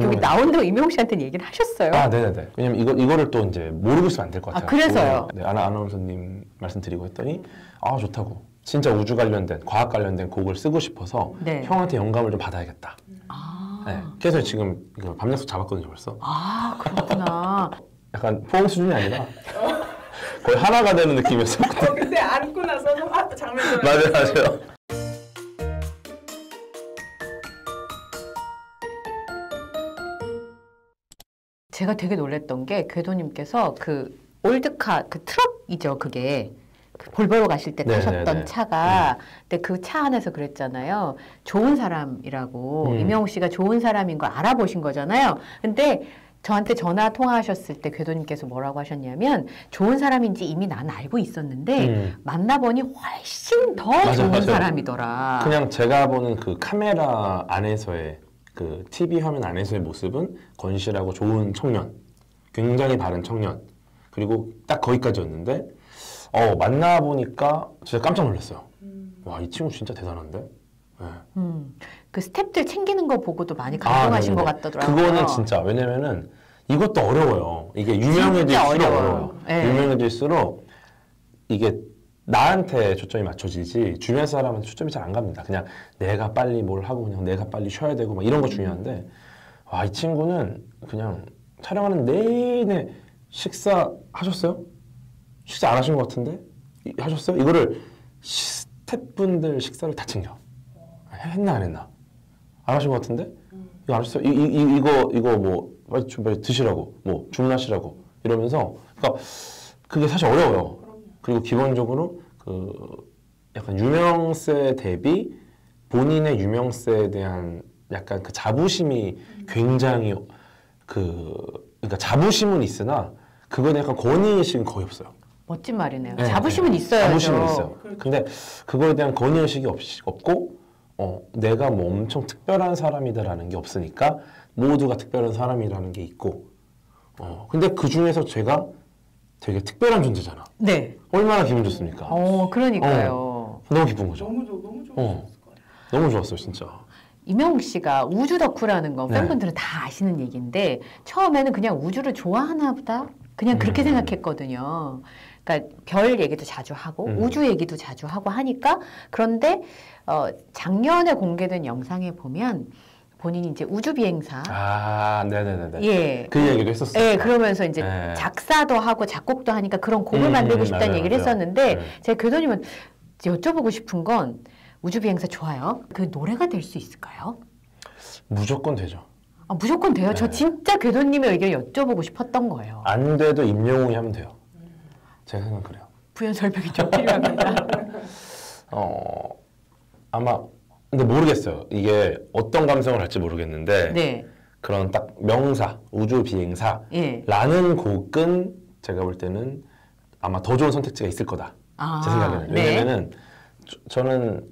여기 나온다고 임영웅 씨한테는 얘기를 하셨어요? 아, 네네네. 왜냐면 이거를 또 이제 모르고 있으면 안 될 것 같아요. 아, 그래서요? 네, 아나운서님 말씀드리고 했더니, 아, 좋다고. 진짜 우주 관련된, 과학 관련된 곡을 쓰고 싶어서 네. 형한테 영감을 좀 받아야겠다. 아. 네. 그래서 지금 이거 밤약속 잡았거든요, 벌써. 아, 그렇구나. 약간 포옹 수준이 아니라 거의 하나가 되는 느낌이었어요. 근데 안고 나서 장면 맞아요. 제가 되게 놀랬던 게 궤도님께서 그 올드카 그 트럭이죠, 그게 그 볼보로 가실 때 타셨던 네네네. 차가 근데 그 차 안에서 그랬잖아요. 좋은 사람이라고 임영웅 씨가 좋은 사람인 걸 알아보신 거잖아요. 근데 저한테 전화 통화하셨을 때 궤도님께서 뭐라고 하셨냐면 좋은 사람인지 이미 난 알고 있었는데 만나보니 훨씬 더 좋은 맞아요. 사람이더라. 그냥 제가 보는 그 카메라 안에서의 그 TV 화면 안에서의 모습은 건실하고 좋은 청년, 굉장히 바른 청년, 그리고 딱 거기까지였는데 만나보니까 진짜 깜짝 놀랐어요. 와, 이 친구 진짜 대단한데? 네. 그 스텝들 챙기는 거 보고도 많이 감동하신 것 같더라고요. 그거는 진짜 왜냐면은 이것도 어려워요. 이게 유명해질수록 어려워요. 네. 유명해질수록 이게 나한테 초점이 맞춰지지 주변 사람한테 초점이 잘 안 갑니다. 그냥 내가 빨리 뭘 하고 그냥 내가 빨리 쉬어야 되고 막 이런 거 중요한데 와, 이 친구는 그냥 촬영하는 내내 식사하셨어요? 식사 안 하신 것 같은데? 하셨어요? 이거를 스태프분들 식사를 다 챙겨. 했나 안 했나? 안 하신 것 같은데? 이거 안 하셨어요? 이거 뭐 빨리 드시라고 뭐 주문하시라고 이러면서 그러니까 그게 사실 어려워요. 그리고 기본적으로 그 약간 유명세 대비 본인의 유명세에 대한 약간 그 자부심이 굉장히 그러니까 자부심은 있으나 그거에 약간 권위의식은 거의 없어요. 멋진 말이네요. 네, 자부심은 네. 있어야죠. 자부심은 있어요. 근데 그거에 대한 권위의식이 없고 내가 뭐 엄청 특별한 사람이다라는 게 없으니까 모두가 특별한 사람이라는 게 있고 근데 그 중에서 제가 되게 특별한 존재잖아. 네. 얼마나 기분 좋습니까? 그러니까요. 너무 기쁜 거죠. 너무 좋으셨을 거예요. 너무 좋았어요, 진짜. 임영웅 씨가 우주 덕후라는 건 네. 팬분들은 다 아시는 얘기인데 처음에는 그냥 우주를 좋아하나 보다 그냥 그렇게 생각했거든요. 그러니까 별 얘기도 자주 하고 우주 얘기도 자주 하고 하니까 그런데 작년에 공개된 영상에 보면 본인이 이제 우주 비행사 네네네네. 예. 그 얘기도 했었어요. 예, 그러면서 이제 네. 작사도 하고 작곡도 하니까 그런 곡을 만들고 싶다는 맞아요, 얘기를 맞아요. 했었는데 네. 제가 교도님은 여쭤보고 싶은 건 우주 비행사 좋아요. 그 노래가 될 수 있을까요? 무조건 되죠. 아, 무조건 돼요. 네. 저 진짜 궤도님의 의견 여쭤보고 싶었던 거예요. 안 돼도 임영웅이 하면 돼요. 제가 생각은 그래요. 부연 설명이 좀 필요합니다. 아마 근데 모르겠어요. 이게 어떤 감성을 할지 모르겠는데 네. 그런 딱 명사, 우주 비행사라는 예. 곡은 제가 볼 때는 아마 더 좋은 선택지가 있을 거다. 제 생각에는. 네. 왜냐면은 저는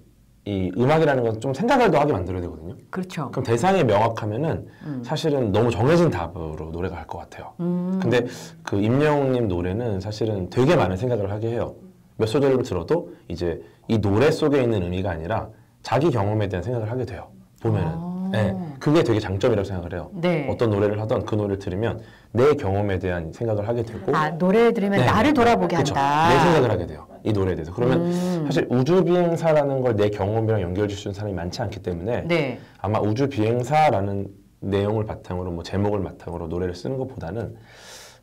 이 음악이라는 건 좀 생각을 더하게 만들어야 되거든요. 그렇죠. 그럼 대상이 명확하면은 사실은 너무 정해진 답으로 노래가 갈 것 같아요. 근데 그 임영웅님 노래는 사실은 되게 많은 생각을 하게 해요. 몇 소절을 들어도 이제 이 노래 속에 있는 의미가 아니라 자기 경험에 대한 생각을 하게 돼요. 보면은. 네, 그게 되게 장점이라고 생각을 해요. 네. 어떤 노래를 하던 그 노래를 들으면 내 경험에 대한 생각을 하게 되고 노래 들으면 네, 나를 돌아보게 그쵸. 한다. 내 생각을 하게 돼요. 이 노래에 대해서. 그러면 사실 우주 비행사라는 걸 내 경험이랑 연결해 주는 사람이 많지 않기 때문에 네. 아마 우주 비행사라는 내용을 바탕으로 뭐 제목을 바탕으로 노래를 쓰는 것보다는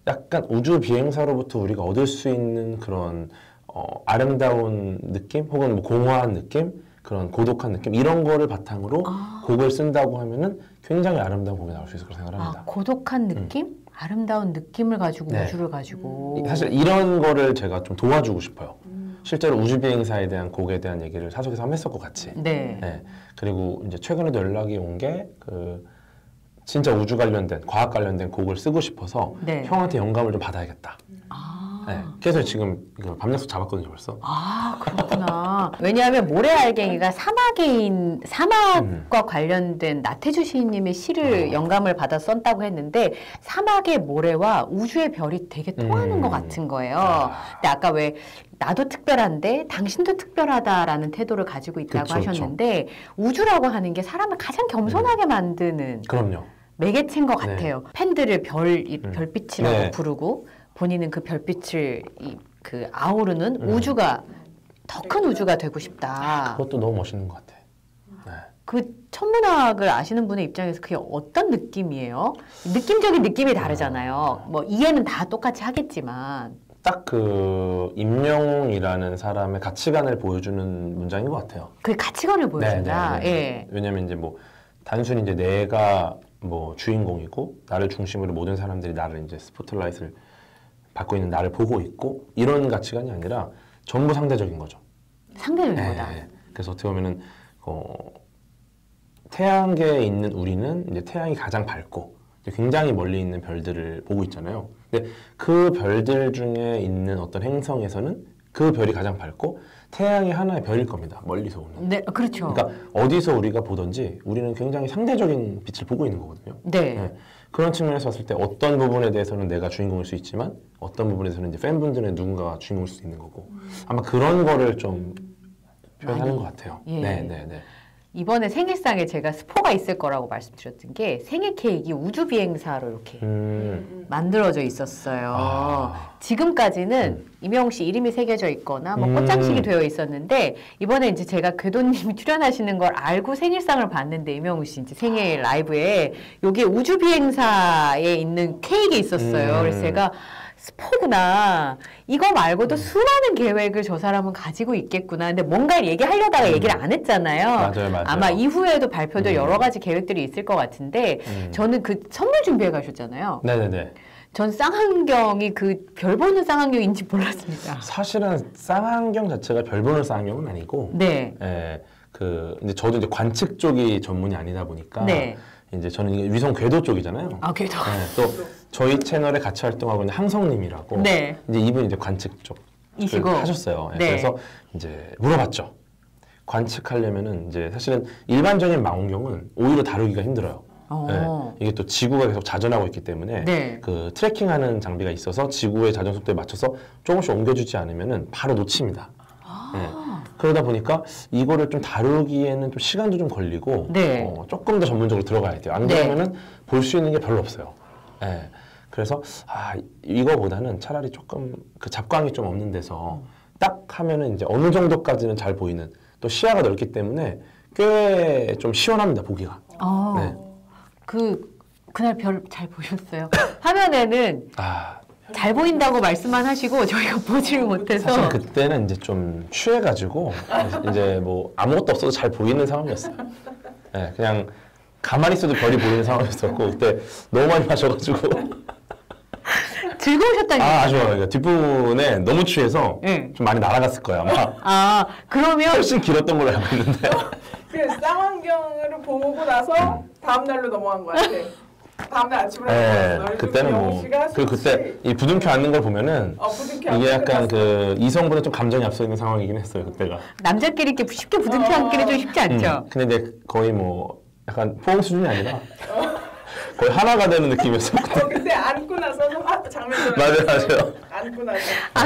약간 우주 비행사로부터 우리가 얻을 수 있는 그런 아름다운 느낌 혹은 뭐 공허한 느낌 그런 고독한 느낌 이런 거를 바탕으로 곡을 쓴다고 하면은 굉장히 아름다운 곡이 나올 수 있을 거라고 생각합니다. 고독한 느낌? 아름다운 느낌을 가지고 네. 우주를 가지고 사실 이런 거를 제가 좀 도와주고 싶어요. 실제로 우주 비행사에 대한 곡에 대한 얘기를 사석에서 한번 했었고 같이. 네. 네. 그리고 이제 최근에도 연락이 온 게 그 진짜 우주 관련된 과학 관련된 곡을 쓰고 싶어서 네. 형한테 영감을 좀 받아야겠다. 네. 그래서 지금 이거 밤약속 잡았거든요 벌써. 그렇구나. 왜냐하면 모래알갱이가 사막과 관련된 나태주 시인님의 시를 영감을 받아 썼다고 했는데 사막의 모래와 우주의 별이 되게 통하는 것 같은 거예요. 근데 아까 왜 나도 특별한데 당신도 특별하다라는 태도를 가지고 있다고 그쵸, 하셨는데 우주라고 하는 게 사람을 가장 겸손하게 만드는 그럼요. 매개체인 것 네. 같아요. 팬들을 별빛이라고 네. 부르고 본인은 그 별빛을 그 아우르는 우주가 더 큰 우주가 되고 싶다. 그것도 너무 멋있는 것 같아. 네. 그 천문학을 아시는 분의 입장에서 그게 어떤 느낌이에요? 느낌적인 느낌이 다르잖아요. 뭐 이해는 다 똑같이 하겠지만. 딱 그 임영웅이라는 사람의 가치관을 보여주는 문장인 것 같아요. 그 가치관을 보여준다. 네, 네, 네. 예. 왜냐면 이제 뭐 단순히 이제 내가 뭐 주인공이고 나를 중심으로 모든 사람들이 나를 이제 스포트라이트를 받고 있는 나를 보고 있고 이런 가치관이 아니라 전부 상대적인 거죠. 상대적인 네, 거다. 네. 그래서 어떻게 보면은 태양계에 있는 우리는 이제 태양이 가장 밝고 이제 굉장히 멀리 있는 별들을 보고 있잖아요. 근데 그 별들 중에 있는 어떤 행성에서는 그 별이 가장 밝고 태양이 하나의 별일 겁니다. 멀리서 오는. 네, 그렇죠. 그러니까 어디서 우리가 보든지 우리는 굉장히 상대적인 빛을 보고 있는 거거든요. 네. 네. 그런 측면에서 봤을 때 어떤 부분에 대해서는 내가 주인공일 수 있지만 어떤 부분에서는 이제 팬분들은 누군가가 주인공일 수 있는 거고 아마 그런 거를 좀 표현하는 것 같아요. 예. 네, 네, 네. 이번에 생일상에 제가 스포가 있을 거라고 말씀드렸던 게 생일 케이크 우주 비행사로 이렇게 만들어져 있었어요. 아. 지금까지는 임영웅 씨 이름이 새겨져 있거나 뭐 꽃장식이 되어 있었는데 이번에 이제 제가 궤도님이 출연하시는 걸 알고 생일상을 봤는데 임영웅 씨 이제 생일 라이브에 여기에 우주 비행사에 있는 케이크 있었어요. 그래서 제가 스포구나. 이거 말고도 수많은 계획을 저 사람은 가지고 있겠구나. 근데 뭔가를 얘기하려다가 얘기를 안 했잖아요. 맞아요, 맞아요. 아마 이후에도 발표될 여러 가지 계획들이 있을 것 같은데 저는 그 선물 준비해 가셨잖아요. 네네네. 전 쌍안경이 그 별 보는 쌍안경인지 몰랐습니다. 사실은 쌍안경 자체가 별 보는 쌍안경은 아니고, 네. 예, 이제 저도 이제 관측 쪽이 전문이 아니다 보니까, 네. 이제 저는 이게 위성 궤도 쪽이잖아요. 아, 궤도. 예, 또 저희 채널에 같이 활동하고 있는 항성님이라고, 네. 이제 이분이 이제 관측 쪽 이시고. 하셨어요. 예, 네. 그래서 이제 물어봤죠. 관측하려면은 이제 사실은 일반적인 망원경은 오히려 다루기가 힘들어요. 네, 이게 또 지구가 계속 자전하고 있기 때문에 네. 그 트래킹하는 장비가 있어서 지구의 자전 속도에 맞춰서 조금씩 옮겨주지 않으면은 바로 놓칩니다. 네. 그러다 보니까 이거를 좀 다루기에는 좀 시간도 좀 걸리고 네. 조금 더 전문적으로 들어가야 돼요. 안 네. 그러면은 볼 수 있는 게 별로 없어요. 네. 그래서 이거보다는 차라리 조금 그 잡광이 좀 없는 데서 딱 하면은 이제 어느 정도까지는 잘 보이는 또 시야가 넓기 때문에 꽤 좀 시원합니다 보기가. 네. 그날 별 잘 보셨어요? 화면에는 잘 보인다고 말씀만 하시고 저희가 보지를 못해서 사실 그때는 이제 좀 취해가지고 이제 뭐 아무것도 없어도 잘 보이는 상황이었어요. 네, 그냥 가만히 있어도 별이 보이는 상황이었었고 그때 너무 많이 마셔가지고 즐거우셨다는 아주 그러니까 뒷부분에 너무 취해서 네. 좀 많이 날아갔을 거예요 아마. 그러면 훨씬 길었던 걸로 알고 있는데. 그 쌍안경을 보고 나서 다음 날로 넘어간 것 같아. 다음 날 아침으로 네, 넘어갔어. 그때는 뭐 그리고 그때 이 부둥켜 앉는 걸 보면은 부둥켜 이게 약간 앉는 그 이성보다 좀 감정이 앞서 있는 상황이긴 했어요 그때가. 남자끼리 이렇게 쉽게 부둥켜 앉기는 좀 쉽지 않죠? 근데 이제 거의 뭐 약간 포옹 수준이 아니라 거의 하나가 되는 느낌이었어요. 그때 안고 나서 장면 맞아요. 안고 나서.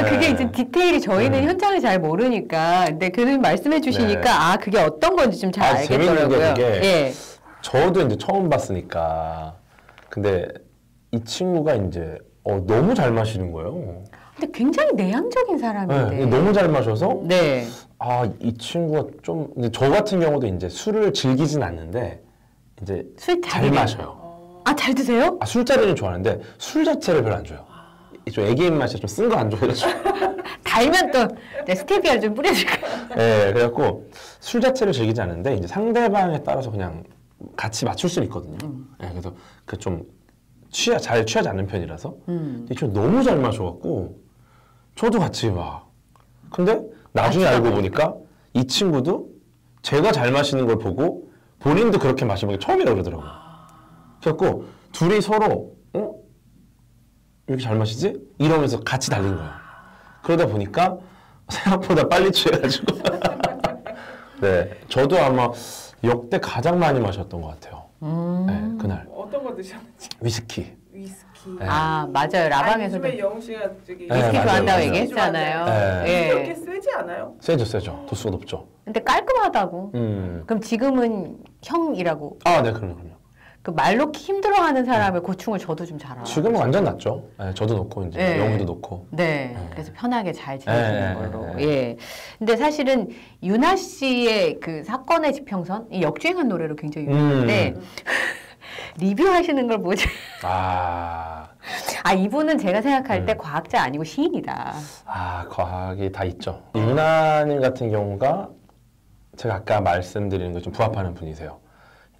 그게 네. 이제 디테일이 저희는 현장을 잘 모르니까 근데 교수님 말씀해 주시니까 그게 어떤 건지 좀 잘 재밌는 게 알겠더라고요. 그게 예. 저도 이제 처음 봤으니까 근데 이 친구가 이제 너무 잘 마시는 거예요. 근데 굉장히 내향적인 사람인데. 네, 너무 잘 마셔서 네. 이 친구가 좀 근데 저 같은 경우도 이제 술을 즐기진 않는데 이제 술 잘 마셔요. 잘 드세요? 술자리는 좋아하는데 술 자체를 별로 안 좋아해요. 좀 애기 입맛이 좀 쓴 거 안 좋아해가지고. 달면 또 스테비아를 좀 뿌려줄까요? 네, 그래갖고 술 자체를 즐기지 않는데 이제 상대방에 따라서 그냥 같이 맞출 수 있거든요. 네, 그래서 그 좀 잘 취하지 않는 편이라서 이 친구 너무 잘 마셔갖고 저도 같이 막 근데 나중에 알고 보니까 이 친구도 제가 잘 마시는 걸 보고 본인도 그렇게 마시는 게 처음이라고 그러더라고요. 그래갖고 둘이 서로 왜 이렇게 잘 마시지? 이러면서 같이 달린 거야. 그러다 보니까 생각보다 빨리 취해가지고 네, 저도 아마 역대 가장 많이 마셨던 것 같아요. 네, 그날. 어떤 거 드셨는지. 위스키. 위스키. 네. 맞아요. 라방에서도 요즘에 영웅 씨가 저기 네, 위스키 맞아요, 좋아한다고 맞아요. 얘기했잖아요. 네. 그렇게 세지 않아요? 세죠. 도수가 높죠. 근데 깔끔하다고. 음. 그럼 지금은 형이라고. 네, 그럼요. 그 말 놓기 힘들어하는 사람의 고충을 저도 좀 잘 알아요. 지금은 완전 낫죠. 네, 저도 놓고 이제 네. 영희도 놓고. 네, 그래서 편하게 잘 지내시는 네, 걸로. 네. 예. 근데 사실은 유나 씨의 그 사건의 지평선 이 역주행한 노래로 굉장히 유명한데 리뷰하시는 걸 보지. 아, 이분은 제가 생각할 때 과학자 아니고 시인이다. 과학이 다 있죠. 유나님 같은 경우가 제가 아까 말씀드리는 게 좀 부합하는 분이세요.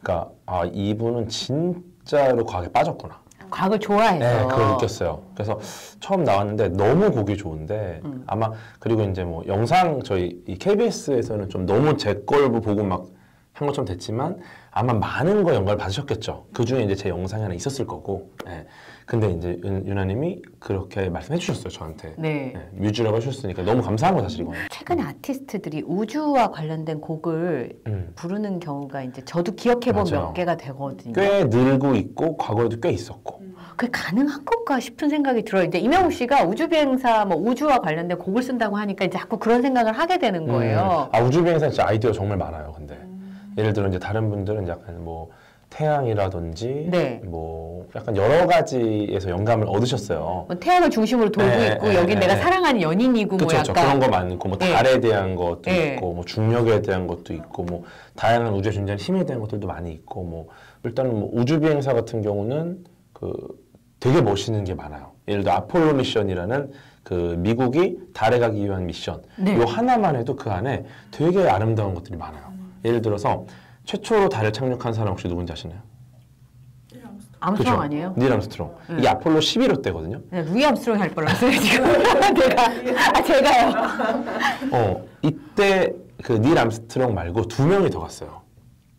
그러니까 이분은 진짜로 과학에 빠졌구나. 과학을 좋아해서. 네, 그걸 느꼈어요. 그래서 처음 나왔는데 너무 보기 좋은데 아마 그리고 이제 뭐 영상 저희 이 KBS에서는 좀 너무 제 걸 보고 막 한 것처럼 됐지만 아마 많은 거 연관을 받으셨겠죠. 그 중에 이제 제 영상이 하나 있었을 거고. 네. 근데 이제 유나님이 그렇게 말씀해 주셨어요, 저한테. 네. 네, 뮤즈라고 해주셨으니까 너무 감사한 거 사실이거든요. 최근에 아티스트들이 우주와 관련된 곡을 부르는 경우가 이제 저도 기억해본 맞아요. 몇 개가 되거든요. 꽤 늘고 있고 과거에도 꽤 있었고. 그게 가능한 건가 싶은 생각이 들어요. 이제 이명웅 씨가 우주비행사 뭐 우주와 관련된 곡을 쓴다고 하니까 이제 자꾸 그런 생각을 하게 되는 거예요. 우주비행사 진짜 아이디어 정말 많아요. 근데 예를 들어 이제 다른 분들은 약간 뭐 태양이라든지 네. 뭐 약간 여러 가지에서 영감을 얻으셨어요. 뭐 태양을 중심으로 돌고 네, 있고 네, 여긴 네, 내가 네. 사랑하는 연인이고 뭐 그렇죠, 약간 그런 거 많고 뭐 네. 달에 대한 것도 네. 있고 뭐 중력에 대한 것도 있고 뭐 다양한 우주에 존재하는 힘에 대한 것들도 많이 있고 뭐 일단은 뭐 우주 비행사 같은 경우는 그 되게 멋있는 게 많아요. 예를 들어 아폴로 미션이라는 그 미국이 달에 가기 위한 미션 네. 요 하나만 해도 그 안에 되게 아름다운 것들이 많아요. 예를 들어서 최초로 달에 착륙한 사람 혹시 누군지 아시나요? 암스트롱 그죠? 아니에요? 닐 암스트롱. 이게 아폴로 11호 때거든요. 네, 루이 암스트롱이 할 뻔했어요 지금. 제가요. 이때 그 닐 암스트롱 말고 2명이 더 갔어요.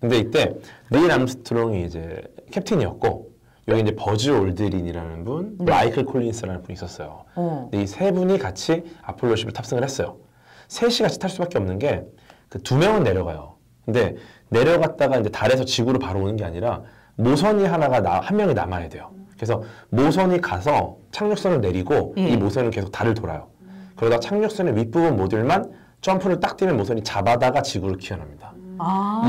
근데 이때 닐 암스트롱이 이제 캡틴이었고 여기 이제 버즈 올드린이라는 분, 네. 마이클 콜린스라는 분이 있었어요. 근데 이 세 분이 같이 아폴로 11 탑승을 했어요. 셋이 같이 탈 수밖에 없는 게 그 2명은 내려가요. 근데 내려갔다가 이제 달에서 지구로 바로 오는 게 아니라 모선이 한 명이 남아야 돼요. 그래서 모선이 가서 착륙선을 내리고 이 모선은 계속 달을 돌아요. 그러다 착륙선의 윗부분 모듈만 점프를 딱 뛰면 모선이 잡아다가 지구를 귀환합니다.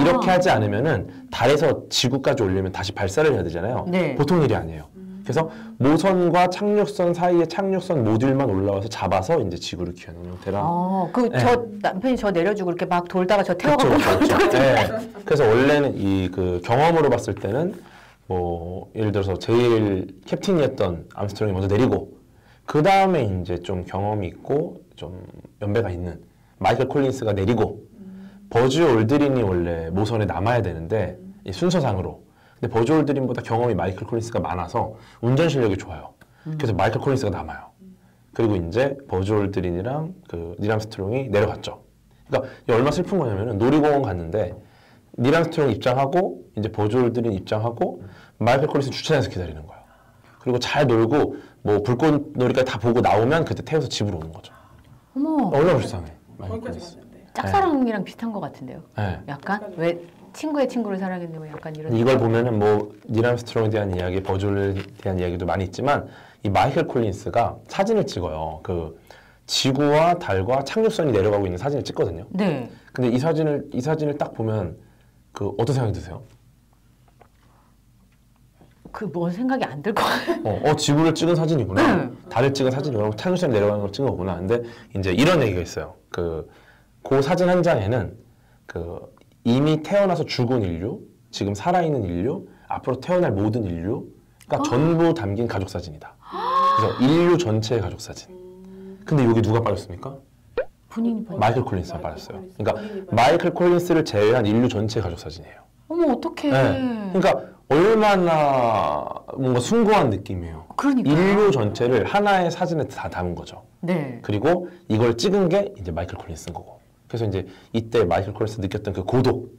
이렇게 하지 않으면은 달에서 지구까지 오려면 다시 발사를 해야 되잖아요. 네. 보통 일이 아니에요. 그래서 모선과 착륙선 사이에 착륙선 모듈만 올라와서 잡아서 이제 지구를 귀환하는 형태라. 저 남편이 저 내려주고 이렇게 막 돌다가 저 태워가고 그렇죠. 네. 그래서 원래는 이 그 경험으로 봤을 때는 뭐 예를 들어서 제일 캡틴이었던 암스트롱이 먼저 내리고 그 다음에 이제 좀 경험이 있고 좀 연배가 있는 마이클 콜린스가 내리고 버즈 올드린이 원래 모선에 남아야 되는데 이 순서상으로 근데 버즈 올드린보다 경험이 마이클 콜린스가 많아서 운전 실력이 좋아요. 그래서 마이클 콜린스가 남아요. 그리고 이제 버즈 올드린이랑 그 닐 암스트롱이 내려갔죠. 그러니까 이게 얼마나 슬픈 거냐면은 놀이공원 갔는데 닐 암스트롱 입장하고 이제 버즈 올드린 입장하고 마이클 콜린스 주차장에서 기다리는 거예요. 그리고 잘 놀고 뭐 불꽃놀이까지 다 보고 나오면 그때 태워서 집으로 오는 거죠. 어머, 얼마나 불쌍해. 마이클 거기까지 콜린스. 갔는데. 짝사랑이랑 비슷한 것 같은데요. 네. 약간 왜 친구의 친구를 사랑했는데 뭐 약간 이런. 이걸 보면은 뭐 닐 암스트롱에 대한 이야기, 버즈 올드린에 대한 이야기도 많이 있지만 이 마이클 콜린스가 사진을 찍어요. 그 지구와 달과 착륙선이 내려가고 있는 사진을 찍거든요. 네. 근데 이 사진을 딱 보면 그 어떤 생각이 드세요? 그 뭔 생각이 안 들 것 같아요. 지구를 찍은 사진이구나. 달을 찍은 사진이구나. 착륙선 내려가는 걸 찍은 거구나. 근데 이제 이런 얘기가 있어요. 그 사진 한 장에는 그 이미 태어나서 죽은 인류, 지금 살아있는 인류, 앞으로 태어날 모든 인류가 전부 담긴 가족 사진이다. 그래서 인류 전체의 가족 사진. 근데 여기 누가 빠졌습니까? 본인이 봐. 마이클 콜린스가 빠졌어요. 그러니까 마이클 콜린스를 제외한 인류 전체의 가족 사진이에요. 어머 어떡해. 네. 그러니까 얼마나 뭔가 숭고한 느낌이에요. 그러니까요. 인류 전체를 하나의 사진에 다 담은 거죠. 네. 그리고 이걸 찍은 게 이제 마이클 콜린스인 거고. 그래서 이제 이때 마이클 콜린스 느꼈던 그 고독.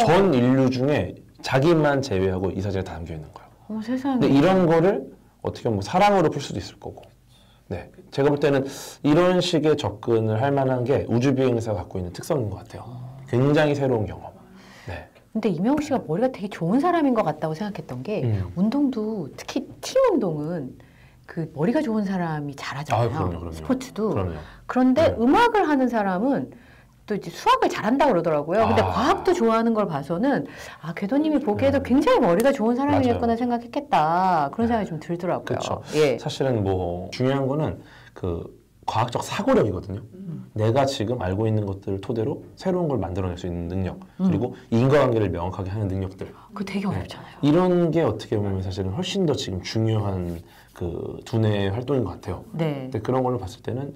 전 인류 중에 자기만 제외하고 이 사진에 다 담겨 있는 거예요. 어머 세상에. 근데 이런 거를 어떻게 보면 사랑으로 풀 수도 있을 거고. 네. 제가 볼 때는 이런 식의 접근을 할 만한 게 우주비행사가 갖고 있는 특성인 것 같아요. 굉장히 새로운 경험. 네. 근데 이명웅 씨가 머리가 되게 좋은 사람인 것 같다고 생각했던 게 운동도 특히 팀 운동은 그 머리가 좋은 사람이 잘하잖아요. 그럼요. 스포츠도. 그럼요. 그런데 네. 음악을 하는 사람은 또 이제 수학을 잘한다고 그러더라고요. 근데 과학도 좋아하는 걸 봐서는 궤도님이 보기에도 굉장히 머리가 좋은 사람이겠구나 생각했겠다. 그런 생각이 좀 들더라고요. 그렇죠. 예. 사실은 뭐 중요한 거는 그 과학적 사고력이거든요. 내가 지금 알고 있는 것들을 토대로 새로운 걸 만들어낼 수 있는 능력, 그리고 인과관계를 명확하게 하는 능력들. 그거 되게 어렵잖아요. 이런 게 어떻게 보면 사실은 훨씬 더 지금 중요한 그 두뇌의 활동인 것 같아요. 네. 근데 그런 걸로 봤을 때는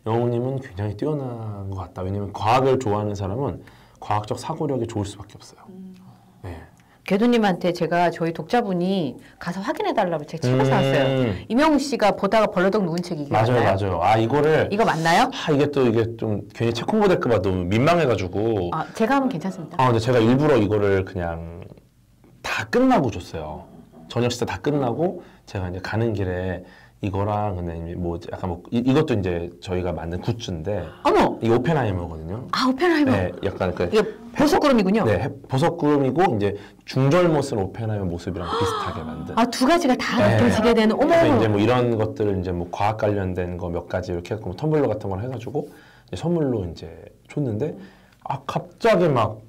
영웅님은 굉장히 뛰어난 것 같다. 왜냐면 과학을 좋아하는 사람은 과학적 사고력이 좋을 수밖에 없어요. 네. 궤도님한테 제가 저희 독자분이 가서 확인해달라고 제가 책을 사왔어요. 이명웅 씨가 보다가 벌러덩 누운 책이 이게 맞아요, 맞나요? 맞아요. 이거를 이거 맞나요? 이게 좀 괜히 책 홍보 될까봐 너무 민망해가지고. 제가 하면 괜찮습니다. 근데 제가 일부러 이거를 그냥 다 끝나고 줬어요. 저녁 식사 다 끝나고 제가 이제 가는 길에 이거랑 근데 뭐 약간 뭐 이것도 이제 저희가 만든 굿즈인데. 어머! 이게 오펜하이머거든요. 오펜하이머. 네, 약간 그 이게 보석구름이군요. 네, 보석구름이고 이제 중절모 쓴 오펜하이머 모습이랑 비슷하게 만든. 두 가지가 다 네. 느껴지게 되는. 어머. 그래서 이제 뭐 이런 것들을 이제 뭐 과학 관련된 거 몇 가지 이렇게 해서 뭐 텀블러 같은 걸 해가지고 이제 선물로 이제 줬는데 갑자기 막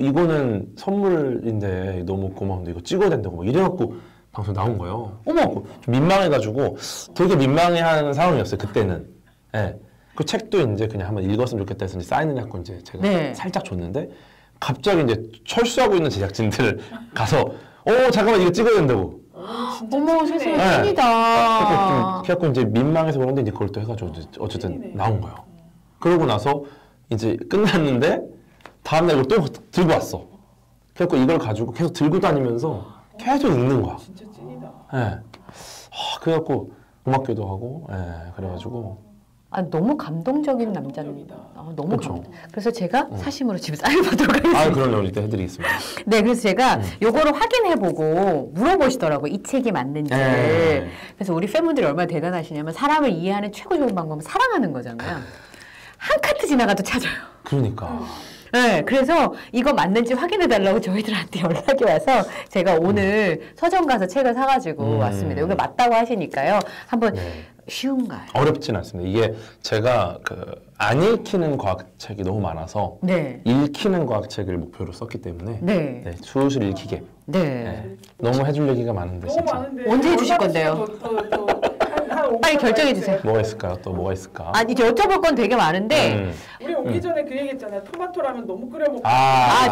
이거는 선물인데 너무 고마운데 이거 찍어야 된다고 막 이래갖고 방송 나온 거예요. 어머, 좀 민망해가지고 되게 민망해하는 상황이었어요 그때는. 네. 그 책도 이제 그냥 한번 읽었으면 좋겠다 해서 이제 사인을 해갖고 이제 제가 살짝 줬는데 갑자기 이제 철수하고 있는 제작진들 가서 잠깐만 이거 찍어야 된다고. 어머 세상에 찐이다. 그래갖고 이제 민망해서 그런데 이제 그걸 또 해가지고 어쨌든 나온 거예요. 그러고 나서 이제 끝났는데 다음날 이걸 또 들고 왔어. 그래갖고 이걸 가지고 계속 들고 다니면서 계속 읽는 거야. 진짜 찐이다. 네. 그래갖고 고맙기도 하고, 그래가지고. 너무 감동적인 남자입니다. 너무 그렇죠. 감동. 그래서 제가 사심으로 집에 사인 받도록 하겠습니다. 그럼요. 이따 해드리겠습니다. 네, 그래서 제가 요거를 확인해보고 물어보시더라고요. 이 책이 맞는지. 그래서 우리 팬분들이 얼마나 대단하시냐면 사람을 이해하는 최고 좋은 방법은 사랑하는 거잖아요. 한 카트 지나가도 찾아요. 그러니까. 네, 그래서 이거 맞는지 확인해달라고 저희들한테 연락이 와서 제가 오늘 서점 가서 책을 사가지고 왔습니다. 이거 맞다고 하시니까요. 한번 쉬운가요? 어렵진 않습니다. 이게 제가 안 읽히는 과학책이 너무 많아서 읽히는 과학책을 목표로 썼기 때문에 술술 읽히게. 너무 해줄 얘기가 많은데 너무 진짜. 많은데 언제 해주실 건데요? 빨리 결정해 주세요. 뭐가 있을까요? 또 뭐가 있을까? 이제 여쭤볼 건 되게 많은데 우리 오기 전에 그 얘기했잖아요. 토마토라면 너무 끓여 먹고.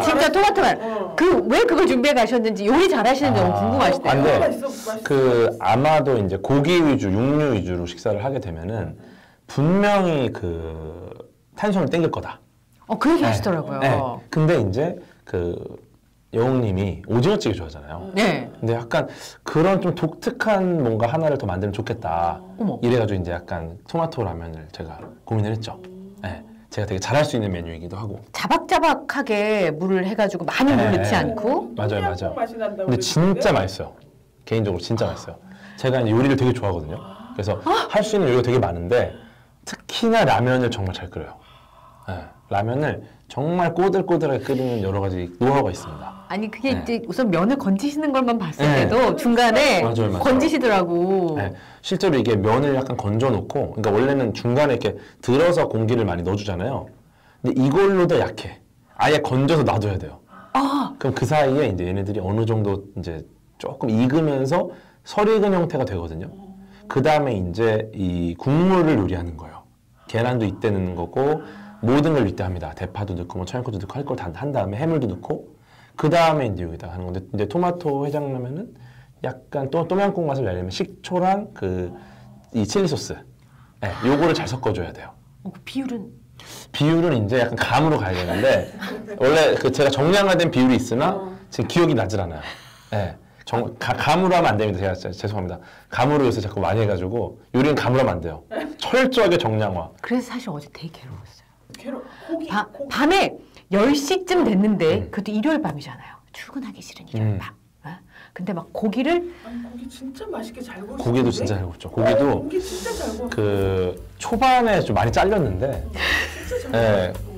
진짜 토마토만. 왜 그걸 준비해 가셨는지 요리 잘하시는지 너무 궁금하시대요. 근데 아마도 이제 고기 위주, 육류 위주로 식사를 하게 되면은 분명히 탄수화물 땡길 거다. 그 얘기 하시더라고요. 근데 이제 영웅님이 오징어찌개 좋아하잖아요. 근데 약간 그런 좀 독특한 뭔가 하나를 더 만들면 좋겠다. 이래가지고 이제 약간 토마토 라면을 제가 고민을 했죠. 제가 되게 잘할 수 있는 메뉴이기도 하고. 자박자박하게 물을 해가지고 많이 물 넣지 않고. 맞아요. 근데 진짜 맛있어요. 개인적으로 진짜 맛있어요. 제가 이제 요리를 되게 좋아하거든요. 그래서 할 수 있는 요리가 되게 많은데 특히나 라면을 정말 잘 끓여요. 라면을 정말 꼬들꼬들하게 끓이는 여러 가지 노하우가 있습니다. 그게 이제 우선 면을 건지시는 것만 봤을 때도 중간에 맞아요. 건지시더라고. 실제로 이게 면을 약간 건져놓고, 그러니까 원래는 중간에 이렇게 들어서 공기를 많이 넣어주잖아요. 근데 이걸로도 약해. 아예 건져서 놔둬야 돼요. 그럼 그 사이에 이제 얘네들이 어느 정도 이제 조금 익으면서 설익은 형태가 되거든요. 그 다음에 이제 이 국물을 요리하는 거예요. 계란도 이때 넣는 거고, 모든 걸 이때 합니다. 대파도 넣고, 뭐 청양고추도 넣고, 할 걸 다 한 다음에 해물도 넣고, 그 다음에 이제 여기다가 하는 건데, 이제 토마토 해장라면은 약간 똠양꿍 맛을 내려면 식초랑 이 칠리 소스, 요거를 잘 섞어줘야 돼요. 비율은 이제 약간 감으로 가야 되는데, 원래 제가 정량화된 비율이 있으나 지금 기억이 나질 않아요. 감으로 하면 안 됩니다. 제가 진짜 죄송합니다. 감으로 요새 자꾸 많이 해가지고 요리는 감으로 하면 안 돼요. 철저하게 정량화. 그래서 사실 어제 되게 괴로웠어요. 고기. 밤에 10시쯤 됐는데 그것도 일요일 밤이잖아요. 출근하기 싫은 일요일 밤. 근데 막 고기를 고기 진짜 맛있게 잘 구웠어요. 고기도 진짜 잘 구웠죠. 고기도 고기 진짜 잘 구웠어요. 초반에 좀 많이 잘렸는데 진짜 잘 구웠어요.